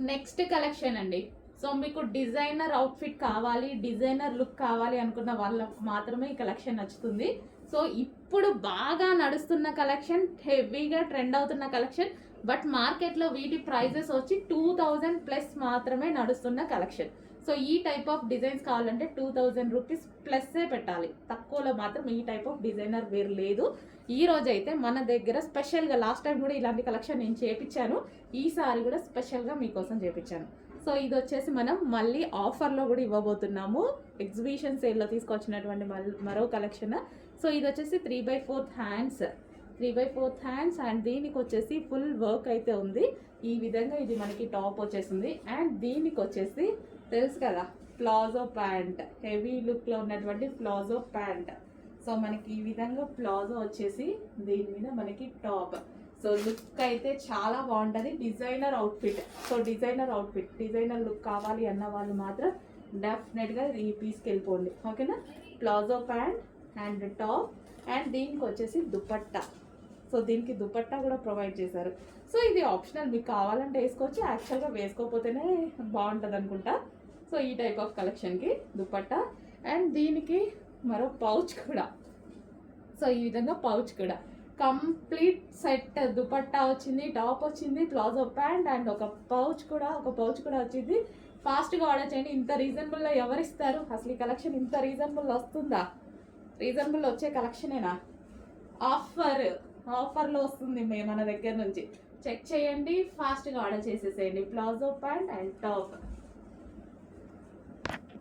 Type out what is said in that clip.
Next collection అండి. So మీకు designer outfit కావాలి, డిజైనర్ లుక్ కావాలి అనుకున్న వాళ్ళకు మాత్రమే ఈ కలెక్షన్ నచ్చుతుంది. సో ఇప్పుడు బాగా నడుస్తున్న కలెక్షన్, హెవీగా ట్రెండ్ అవుతున్న కలెక్షన్, బట్ మార్కెట్లో వీటి ప్రైజెస్ వచ్చి 2000 ప్లస్ మాత్రమే నడుస్తున్న కలెక్షన్. సో ఈ టైప్ ఆఫ్ డిజైన్స్ కావాలంటే 2000 రూపీస్ ప్లస్సే పెట్టాలి. తక్కువలో మాత్రం ఈ టైప్ ఆఫ్ డిజైనర్ వేర్ లేదు. ఈ రోజైతే మన దగ్గర స్పెషల్గా, లాస్ట్ టైం కూడా ఇలాంటి కలెక్షన్ నేను చేపించాను, ఈసారి కూడా స్పెషల్గా మీకోసం చేపించాను. సో ఇది వచ్చేసి మనం మళ్ళీ ఆఫర్లో కూడా ఇవ్వబోతున్నాము. ఎగ్జిబిషన్ సేల్లో తీసుకొచ్చినటువంటి మరో కలెక్షన్. సో ఇది వచ్చేసి 3/4 హ్యాండ్స్, 3/4 హ్యాండ్స్ అండ్ దీనికి వచ్చేసి ఫుల్ వర్క్ అయితే ఉంది. ఈ విధంగా ఇది మనకి టాప్ వచ్చేసింది. అండ్ దీనికి వచ్చేసి తెలుసు కదా ప్లాజో ప్యాంట్, హెవీ లుక్లో ఉన్నటువంటి ప్లాజో ప్యాంట్. సో మనకి ఈ విధంగా ప్లాజో వచ్చేసి దీని మీద మనకి టాప్. సో లుక్ అయితే చాలా బాగుంటుంది. Designer outfit. So designer outfit, designer look కావాలి అన్న వాళ్ళు మాత్రం డెఫినెట్గా ఈ పీస్కి వెళ్ళిపోండి, ఓకేనా. Palazzo pant and top and దీనికి వచ్చేసి దుపట్టా. సో దీనికి దుపట్టా కూడా ప్రొవైడ్ చేశారు. సో ఇది ఆప్షనల్, మీకు కావాలంటే వేసుకోవచ్చు, యాక్చువల్గా వేసుకోకపోతేనే బాగుంటుంది అనుకుంటా. సో ఈ టైప్ ఆఫ్ కలెక్షన్కి దుపట్టా అండ్ దీనికి మరో పౌచ్ కూడా. సో ఈ విధంగా పౌచ్ కూడా కంప్లీట్ సెట్. దుపట్టా వచ్చింది, టాప్ వచ్చింది, ప్లాజో ప్యాంట్ అండ్ ఒక పౌచ్ కూడా వచ్చింది. ఫాస్ట్గా ఆర్డర్ చేయండి. ఇంత రీజనబుల్లో ఎవరిస్తారు? అసలు ఈ కలెక్షన్ ఇంత రీజనబుల్ వస్తుందా? రీజనబుల్ వచ్చే కలెక్షనేనా? ఆఫర్లో వస్తుంది మన దగ్గర నుంచి. చెక్ చేయండి, ఫాస్ట్గా ఆర్డర్ చేసేసేయండి. Palazzo pant and top.